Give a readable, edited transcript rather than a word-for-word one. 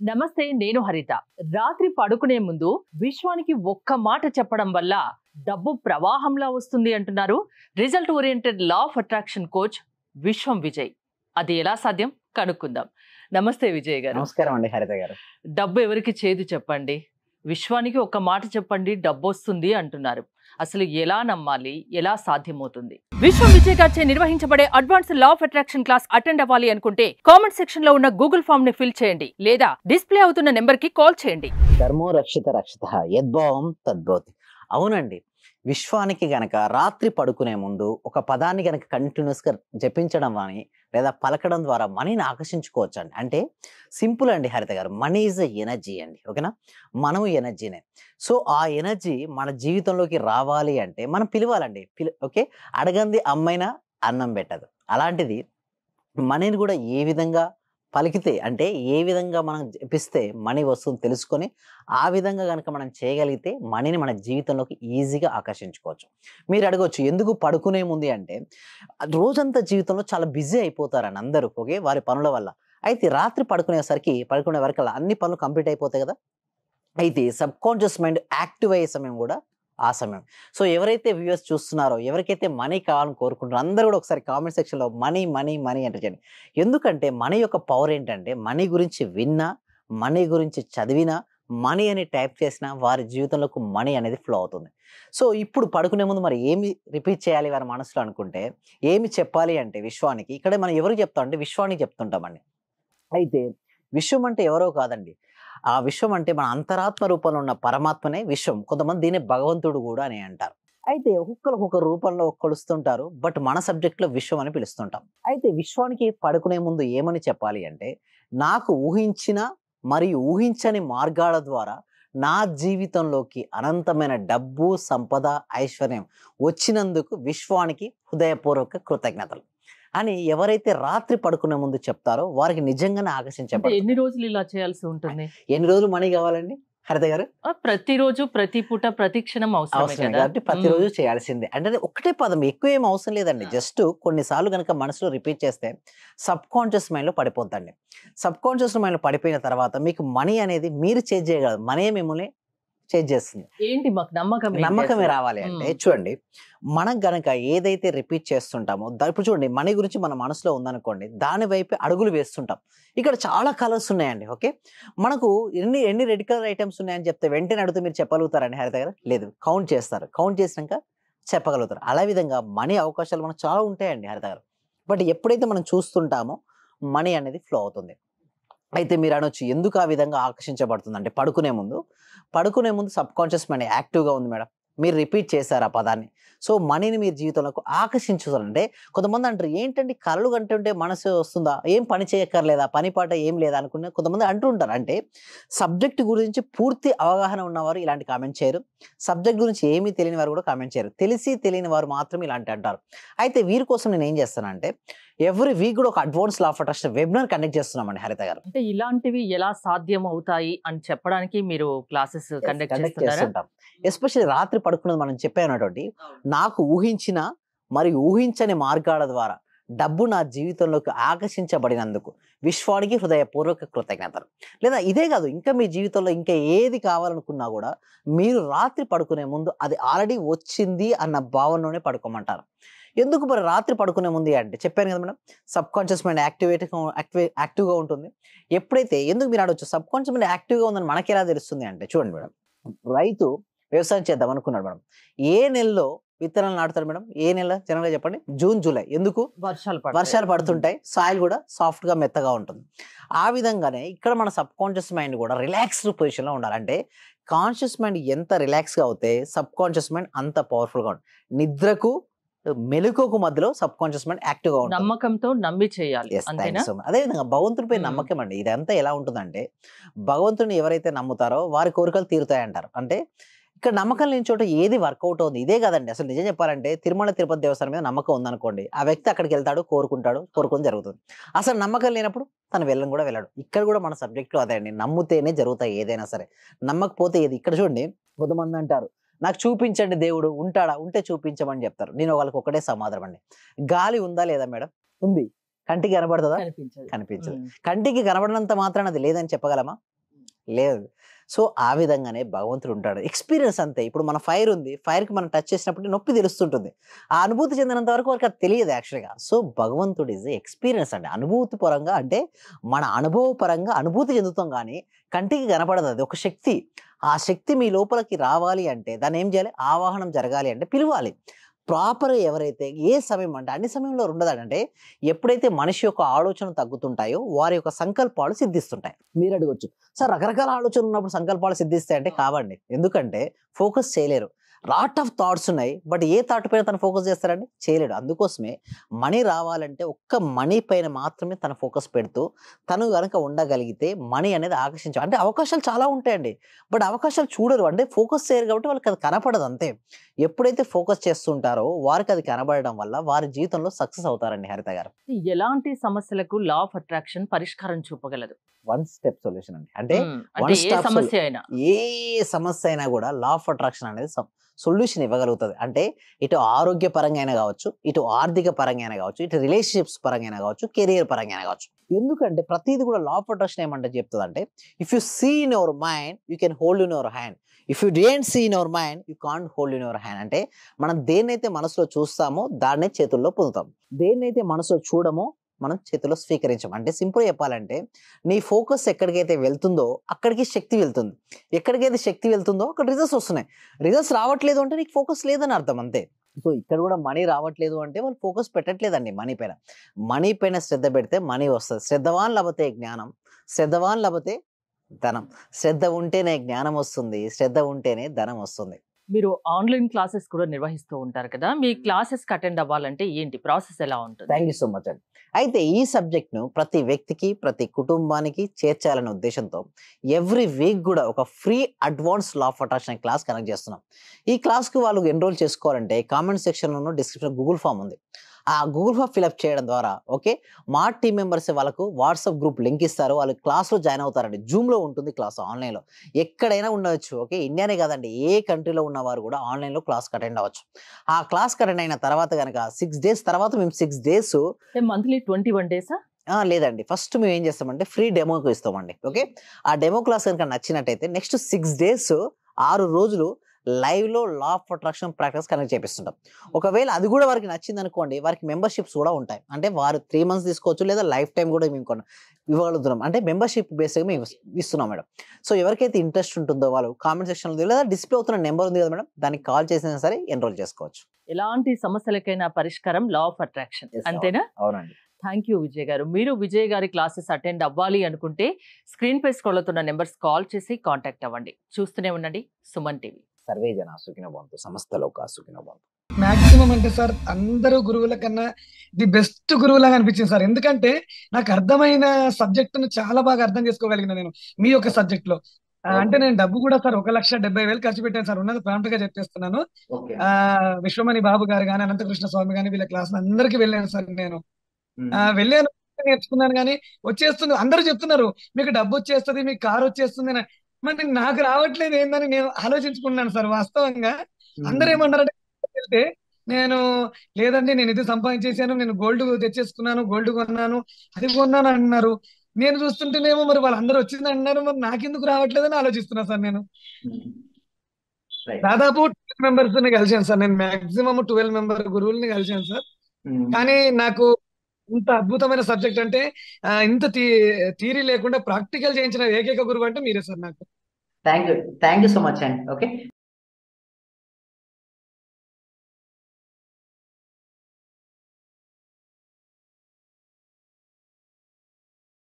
నమస్తే, నేను హరిత. రాత్రి పడుకునే ముందు విశ్వానికి ఒక్క మాట చెప్పడం వల్ల డబ్బు ప్రవాహంలా వస్తుంది అంటున్నారు result oriented law of attraction coach విశ్వం విజయ్. అది ఎలా సాధ్యం కనుక్కుందాం. నమస్తే విజయ్ గారు. నమస్కారం అండి హరిత గారు. డబ్బు ఎవరికి చేదు చెప్పండి, విశ్వానికి ఒక్క మాట చెప్పండి డబ్బు వస్తుంది అంటున్నారు. అసలు ఎలా నమ్మాలి, ఎలా సాధ్యమవుతుంది? విశ్వం విజయ్ గారిచే నిర్వహించబడే advance law of attraction class attend అవ్వాలి అనుకుంటే కామెంట్ సెక్షన్ లో ఉన్న గూగుల్ ఫామ్ ని ఫిల్ చేయండి, లేదా డిస్ప్లే అవుతున్న నెంబర్ కి కాల్ చేయండి. ధర్మో రక్షిత రక్షిత యద్భావం తద్భవతి. అవునండి, విశ్వానికి గనక రాత్రి పడుకునే ముందు ఒక పదాన్ని గనక కంటిన్యూస్ గా జపించడం అని లేదా పలకడం ద్వారా మనీని ఆకర్షించుకోవచ్చు అండి. అంటే సింపుల్ అండి హరిత గారు, మనీ ఈజ్ ఎ ఎనర్జీ అండి. ఓకేనా, మనం ఎనర్జీనే. సో ఆ ఎనర్జీ మన జీవితంలోకి రావాలి అంటే మనం పిలవాలండి. ఓకే, అడగంది అమ్మైనా అన్నం పెట్టదు. అలాంటిది మనీని కూడా ఏ విధంగా పలికితే, అంటే ఏ విధంగా మనం జపిస్తే మనీ వస్తుంది తెలుసుకొని ఆ విధంగా కనుక మనం చేయగలిగితే మనీని మన జీవితంలోకి ఈజీగా ఆకర్షించుకోవచ్చు. మీరు అడగవచ్చు ఎందుకు పడుకునే ముందు అంటే, రోజంతా జీవితంలో చాలా బిజీ అయిపోతారని అందరూ, ఓకే, వారి పనుల వల్ల. అయితే రాత్రి పడుకునే వరకల్లా అన్ని పనులు కంప్లీట్ అయిపోతాయి కదా. అయితే సబ్ కాన్షియస్ మైండ్ యాక్టివ్ అయ్యే సమయం కూడా ఆ సమయం. సో ఎవరైతే వ్యూవర్స్ చూస్తున్నారో, ఎవరికైతే మనీ కావాలని కోరుకుంటారో అందరూ కూడా ఒకసారి కామెంట్ సెక్షన్లో మనీ మనీ మనీ అంటే చేయండి. ఎందుకంటే మనీ యొక్క పవర్ ఏంటంటే, మనీ గురించి విన్నా, మనీ గురించి చదివినా, మనీ అని టైప్ చేసినా వారి జీవితంలోకి మనీ అనేది ఫ్లో అవుతుంది. సో ఇప్పుడు పడుకునే ముందు మరి ఏమి రిపీట్ చేయాలి వారి మనసులో అనుకుంటే, ఏమి చెప్పాలి అంటే విశ్వానికి, ఇక్కడ మనం ఎవరికి చెప్తాం అంటే విశ్వానికి చెప్తుంటామండి. అయితే విశ్వం అంటే ఎవరో కాదండి, ఆ విశ్వం అంటే మన అంతరాత్మ రూపంలో ఉన్న పరమాత్మనే విశ్వం. కొంతమంది దీన్ని భగవంతుడు కూడా అని అంటారు. అయితే ఒక్కొక్క రూపంలో కొలుస్తుంటారు, బట్ మన సబ్జెక్ట్లో విశ్వం అని పిలుస్తుంటాం. అయితే విశ్వానికి పడుకునే ముందు ఏమని చెప్పాలి అంటే, నాకు ఊహించిన మరియు ఊహించని మార్గాల ద్వారా నా జీవితంలోకి అనంతమైన డబ్బు, సంపద, ఐశ్వర్యం వచ్చినందుకు విశ్వానికి హృదయపూర్వక కృతజ్ఞతలు అని ఎవరైతే రాత్రి పడుకునే ముందు చెప్తారో వారికి నిజంగానే ఆకర్షించబడతారు. ఎన్ని రోజులు ఇలా చేయాల్సి ఉంటుంది? ఎన్ని రోజులు మనీ కావాలండి హరిత గారు? ప్రతిరోజు, ప్రతి పూట, ప్రతి క్షణం అవసరమే కాబట్టి ప్రతిరోజు చేయాల్సిందే. అంటే ఒకటే పదం, ఎక్కువ ఏం అవసరం లేదండి. జస్ట్ కొన్నిసార్లు కనుక మనసులో రిపీట్ చేస్తే సబ్ కాన్షియస్ మైండ్ లో పడిపోద్దండి. సబ్ కాన్షియస్ మైండ్ లో పడిపోయిన తర్వాత మీకు మనీ అనేది మీరు చేంజ్ చేయగలరు, మనీ మిమ్మల్ని చేంజ్ చేస్తుంది. ఏంటి మాకు నమ్మకమే రావాలి అంటే, చూడండి, మనం గనక ఏదైతే రిపీట్ చేస్తుంటామో ఇప్పుడు చూడండి, మనీ గురించి మన మనసులో ఉందనుకోండి, దాని వైపు అడుగులు వేస్తుంటాం. ఇక్కడ చాలా కలర్స్ ఉన్నాయండి. ఓకే, మనకు ఎన్ని రెడ్ కలర్ ఐటమ్స్ ఉన్నాయని చెప్తే వెంటనే అడిగితే మీరు చెప్పగలుగుతారండి హరిత గారు? లేదు, కౌంట్ చేస్తారు. కౌంట్ చేసినాక చెప్పగలుగుతారు. అలా విధంగా మనీ అవకాశాలు మనకు చాలా ఉంటాయండి హరిత గారు. బట్ ఎప్పుడైతే మనం చూస్తుంటామో మనీ అనేది ఫ్లో అవుతుంది. అయితే మీరు అనొచ్చు ఎందుకు ఆ విధంగా ఆకర్షించబడుతుంది అంటే, పడుకునే ముందు సబ్ కాన్షియస్ మైండ్ యాక్టివ్గా ఉంది మేడం. మీరు రిపీట్ చేశారు ఆ పదాన్ని. సో మనీని మీరు జీవితంలోకి ఆకర్షించాలంటే, కొంతమంది అంటారు ఏంటంటే కలలు కంటుంటే మనసు వస్తుందా, ఏం పని చేయక్కర్లేదా, పని పాట ఏం లేదా అనుకునే కొంతమంది అంటుంటారు. అంటే సబ్జెక్ట్ గురించి పూర్తి అవగాహన ఉన్నవారు ఇలాంటి కామెంట్ చేయరు, సబ్జెక్ట్ గురించి ఏమీ తెలియని వారు కూడా కామెంట్ చేయరు, తెలిసి తెలియని వారు మాత్రం ఇలాంటి అంటారు. అయితే వీరి కోసం నేను ఏం చేస్తానంటే, ఎవ్రీ వీక్ కూడా ఒక advance law of attraction webinar conduct చేస్తున్నామండి హరిత గారు. అంటే ఇలాంటివి ఎలా సాధ్యం అవుతాయి అని చెప్పడానికి మీరు క్లాసెస్ కండక్ట్ చేస్తుంటాం. ఎస్పెషల్లీ రాత్రి పడుకున్నది మనం చెప్పేటువంటి, నాకు ఊహించిన మరియు ఊహించని మార్గాల ద్వారా డబ్బు నా జీవితంలోకి ఆకర్షించబడినందుకు విశ్వానికి హృదయపూర్వక కృతజ్ఞతలు. లేదా ఇదే కాదు, ఇంకా మీ జీవితంలో ఇంకా ఏది కావాలనుకున్నా కూడా మీరు రాత్రి పడుకునే ముందు అది ఆల్రెడీ వచ్చింది అన్న భావనలోనే పడుకోమంటారు. ఎందుకు మరి రాత్రి పడుకునే ముందు అంటే, చెప్పాను కదా మేడం, సబ్ కాన్షియస్ మైండ్ యాక్టివ్గా ఉంటుంది. ఎప్పుడైతే, ఎందుకు మీరు ఆడవచ్చు సబ్ కాన్షియస్ మైండ్ యాక్టివ్గా ఉందని మనకి ఎలా తెలుస్తుంది అంటే, చూడండి మేడం, రైతు వ్యవసాయం చేద్దాం అనుకున్నాడు మేడం. ఏ నెలలో విత్తనాలు నాటుతారు మేడం? ఏ నెల జనరల్గా చెప్పండి? June, July. ఎందుకు? వర్షాలు పడుతుంటాయి, సాయిల్ కూడా సాఫ్ట్ గా మెత్తగా ఉంటుంది. ఆ విధంగానే ఇక్కడ మన సబ్ కాన్షియస్ మైండ్ కూడా రిలాక్స్డ్ పొజిషన్ లో ఉండాలి. అంటే కాన్షియస్ మైండ్ ఎంత రిలాక్స్ గా అవుతే సబ్ కాన్షియస్ మైండ్ అంత పవర్ఫుల్ గా ఉంటుంది. నిద్రకు మెలకువకు మధ్యలో సబ్ కాన్షియస్ మైండ్ యాక్టివ్ గా ఉంటుంది. నమ్మకంతో నమ్మి చేయాలి. అదే విధంగా భగవంతుడిపై నమ్మకం అండి. ఇదంతా ఎలా ఉంటుందంటే, భగవంతుడిని ఎవరైతే నమ్ముతారో వారి కోరికలు తీరుతాయి అంటారు. అంటే ఇక్కడ నమ్మకం లేని చోట ఏది వర్కౌట్ అవుతుంది? ఇదే కాదండి, అసలు నిజం చెప్పాలంటే తిరుమల తిరుపతి దేవస్థానం మీద నమ్మకం ఉందనుకోండి, ఆ వ్యక్తి అక్కడికి వెళ్తాడు, కోరుకుని జరుగుతుంది. అసలు నమ్మకం లేనప్పుడు తను వెళ్ళడు. ఇక్కడ కూడా మన సబ్జెక్ట్లో అదే అండి, నమ్ముతేనే జరుగుతాయి ఏదైనా సరే, నమ్మకపోతే ఏది. ఇక్కడ చూడండి, కొంతమంది అంటారు నాకు చూపించండి దేవుడు ఉంటాడా, ఉంటే చూపించమని చెప్తారు. నేను వాళ్ళకి ఒకటే సమాధానం అండి, గాలి ఉందా లేదా మేడం? ఉంది. కంటికి కనబడుతుందా? కనిపించదు. కంటికి కనబడినంత మాత్రాన అది లేదని చెప్పగలమా? లేదు. సో, ఆ విధంగానే భగవంతుడు ఉంటాడు. ఎక్స్‌పీరియన్స్ అంతే. ఇప్పుడు మన ఫైర్ ఉంది. ఫైర్‌కి మనం టచ్ చేసినప్పుడు నొప్పి తెలుస్తుంటుంది. ఆ అనుభూతి చెందినంత వరకు వాళ్ళకి అది తెలియదు యాక్చువల్‌గా. సో, భగవంతుడు ఈస్ ఎక్స్‌పీరియన్స్ అండి. అనుభూతి పరంగా అంటే మన అనుభవపరంగా అనుభూతి చెందుతాం గానీ, కంటికి కనపడదు అది. ఒక శక్తి. ఆ శక్తి మీ లోపలికి రావాలి అంటే దాన్నేం చేయాలి? ఆవాహనం జరగాలి అంటే పిలవాలి. ప్రాపర్‌గా ఎవరైతే ఏ సమయం అంటే అన్ని సమయంలో ఉండదండి. అంటే ఎప్పుడైతే మనిషి యొక్క ఆలోచనలు తగ్గుతుంటాయో వారి యొక్క సంకల్పాలు సిద్ధిస్తుంటాయి. మీరు అడగొచ్చు, సార్ రకరకాల ఆలోచనలు ఉన్నప్పుడు సంకల్పాలు సిద్ధిస్తాయంటే కావండి. ఎందుకంటే ఫోకస్ చేయలేరు. లాట్ ఆఫ్ థాట్స్ ఉన్నాయి. బట్ ఏ థాట్ పైన తను ఫోకస్ చేస్తారండి? చేయలేడు. అందుకోసమే మనీ రావాలంటే ఒక్క మనీ పైన మాత్రమే తను ఫోకస్ పెడుతూ తను గనక ఉండగలిగితే మనీ అనేది అంటే అవకాశాలు చాలా ఉంటాయండి. బట్ అవకాశాలు చూడరు. అంటే ఫోకస్ చేయరు కాబట్టి వాళ్ళకి అది కనపడదు అంతే. ఎప్పుడైతే ఫోకస్ చేస్తుంటారో వారికి అది కనబడడం వల్ల వారి జీవితంలో సక్సెస్ అవుతారండి హరిత గారు. ఎలాంటి సమస్యలకు లా ఆఫ్ అట్రాక్షన్ పరిష్కారం చూపగలదు? వన్ స్టెప్ సొల్యూషన్ అండి. అంటే అంటే వన్ ఏ స్టాప్ సమస్య అయినా. ఏ సమస్య అయినా కూడా లా ఆఫ్ అట్రాక్షన్ అనేది సొల్యూషన్ ఇవ్వగలుగుతది. అంటే ఇటు ఆరోగ్య పరంగా అయినా కావచ్చు, ఇటు ఆర్థిక పరంగా అయినా కావచ్చు, ఇటు రిలేషన్‌షిప్స్ పరంగా అయినా కావచ్చు, కెరియర్ పరంగా అయినా కావచ్చు. ఎందుకంటే ప్రతీది కూడా లా ఆఫ్ అట్రాక్షన్ ఏమంటే చెప్తదంటే, if you see in your mind you can hold in your hand. If you don't see in your mind you can't hold in your hand. అంటే మనం దేన్నైతే మనసులో చూస్తామో దాన్నే చేతుల్లో పొందుతాం. దేన్నైతే మనసులో చూడమో మనం చేతిలో స్వీకరించం. అంటే సింపుల్‌గా చెప్పాలంటే నీ ఫోకస్ ఎక్కడికైతే వెళ్తుందో అక్కడికి శక్తి వెళ్తుంది. ఎక్కడికైతే శక్తి వెళ్తుందో అక్కడ రిజల్ట్స్ వస్తున్నాయి. రిజల్ట్స్ రావట్లేదు అంటే నీకు ఫోకస్ లేదని అర్థం అంతే. సో, ఇక్కడ కూడా మనీ రావట్లేదు అంటే వాళ్ళు ఫోకస్ పెట్టట్లేదండి మనీ పైన. మనీ పైన శ్రద్ధ పెడితే మనీ వస్తది. శ్రద్ధవాన్ లభతే జ్ఞానం, శ్రద్ధవాన్ లభతే ధనం. శ్రద్ధ ఉంటేనే జ్ఞానం వస్తుంది. శ్రద్ధ ఉంటేనే ధనం వస్తుంది. మీరు ఆన్‌లైన్ క్లాసెస్ కూడా నిర్వహిస్తూ ఉంటారు కదా! మీ క్లాసెస్‌కి అటెండ్ అవ్వాలంటే ఏంటి? ప్రాసెస్ ఎలా ఉంటుంది? థ్యాంక్ యూ సో మచ్ అండి. అయితే ఈ సబ్జెక్ట్‌ను ప్రతి వ్యక్తికి, ప్రతి కుటుంబానికి చేర్చాలనే ఉద్దేశ్యంతో ఎవ్రీ వీక్ గూడా ఒక free advance law of attraction class conduct చేస్తున్నాం. ఈ క్లాస్‌కి వాళ్ళు ఎన్రోల్ చేసుకోవాలంటే కామెంట్ సెక్షన్‌లోను, డిస్క్రిప్షన్‌లో గూగుల్ ఫార్మ్ ఉంది. ఆ గూగుల్ ఫార్మ్ ఫిలప్ చేయడం ద్వారా ఓకే, మా టీమ్ మెంబర్స్ వాళ్ళకు వాట్సాప్ గ్రూప్ లింక్ ఇస్తారు. వాళ్ళు క్లాస్‌లో జాయిన్ అవుతారండి. జూమ్‌లో ఉంటుంది క్లాస్ ఆన్‌లైన్‌లో. ఎక్కడైనా ఉండొచ్చు. ఓకే, ఇండియానే కాదండి, ఏ కంట్రీలో ఉన్నవారు కూడా ఆన్‌లైన్‌లో క్లాస్‌కి అటెండ్ అవ్వచ్చు. ఆ క్లాస్‌కి అటెండ్ అయిన తర్వాత గనక 6 డేస్ తర్వాత మేము 6 డేస్ అంటే మంత్లీ 21 డేసా? లేదండి. ఫస్ట్ మేము ఏం చేస్తామంటే ఫ్రీ డెమోకి ఇస్తామండి. ఓకే, ఆ డెమో క్లాస్ గనుక నచ్చినట్టయితే నెక్స్ట్ 6 డేస్ 6 రోజులు లైవ్‌లో law of attraction practice conduct చేపిస్తుంటాం. ఒకవేళ అది కూడా వారికి నచ్చిందనుకోండి, వారికి మెంబర్‌షిప్స్ కూడా ఉంటాయి. అంటే వారు 3 మంత్స్ తీసుకోవచ్చు లేదా లైఫ్ టైమ్ కూడా మేము ఇవ్వగలుగుతున్నాం. అంటే మెంబర్‌షిప్ బేస్‌గా మేము ఇస్తున్నాం మేడం. సో, ఎవరికైతే ఇంట్రెస్ట్ ఉంటుందో వాళ్ళు కామెంట్ సెక్షన్‌లో లేదా డిస్‌ప్లే అవుతున్న నంబర్ ఉంది కదా మేడం, దానికి కాల్ చేసినా సరే ఎన్రోల్ చేసుకోవచ్చు. ఎలాంటి సమస్యలకైనా పరిష్కారం లా ఆఫ్ అట్రాక్షన్. యెస్. అంతేనా? అవునండి. థ్యాంక్ యూ విజయ్ గారు. మీరు విజయ్ గారి క్లాసెస్ అటెండ్ అవ్వాలి అనుకుంటే స్క్రీన్‌పై స్క్రోల్ అవుతున్న నంబర్స్ కాల్ చేసి కాంటాక్ట్ అవ్వండి. చూస్తూనే ఉండండి సుమన్ టీవీ. సర్వే జన సుఖినో భవంతు. సమస్త లోకా సుఖినో భవంతు. మాక్సిమం అంటే సార్ అందరూ గురువుల కన్నా ది బెస్ట్ గురువులాగా అనిపించింది సార్. ఎందుకంటే నాకు అర్థమైన సబ్జెక్టును చాలా బాగా అర్థం చేసుకోగలిగిన నేను మీ యొక్క సబ్జెక్ట్ లో. అంటే నేను డబ్బు కూడా సార్ 1,70,000 ఖర్చు పెట్టాను సార్. ఉన్నది ప్రాంప్ట్ గా చెప్పేస్తున్నాను. ఓకే. విశ్వమణి బాబు గారు కానీ, అనంతకృష్ణ స్వామి కానీ వీళ్ళ క్లాస్ అందరికి వెళ్ళాను సార్ నేను. వెళ్ళాను, నేర్చుకున్నాను కానీ వచ్చేస్తుంది. అందరూ చెప్తున్నారు మీకు డబ్బు వచ్చేస్తుంది, మీకు కారు వచ్చేస్తుంది అని. మరి నాకు రావట్లేదు ఏందని నేను ఆలోచించుకున్నాను సార్. వాస్తవంగా అందరూ ఏమన్నారంటే వెళ్తే నేను లేదండి నేను ఇది సంపాదించేసాను, నేను గోల్డ్ తెచ్చేసుకున్నాను, గోల్డ్ కొన్నాను, అది కొన్నాను అంటున్నారు. నేను చూస్తుంటేనేమో మరి వాళ్ళందరూ వచ్చింది అంటున్నారు, మరి నాకెందుకు రావట్లేదని ఆలోచిస్తున్నా సార్ నేను. దాదాపు 12 మెంబర్స్ ని కలిసాను సార్ నేను. మాక్సిమం 12 మెంబర్ గురువుల్ని కలిసాను సార్. కానీ నాకు ఇంత అద్భుతమైన సబ్జెక్ట్ అంటే ఇంత థియరీ లేకుండా ప్రాక్టికల్ చేయించిన ఏకైక గురువు అంటే మీరే సార్ నాకు. Thank you. Thank you so much అండి. ఓకే.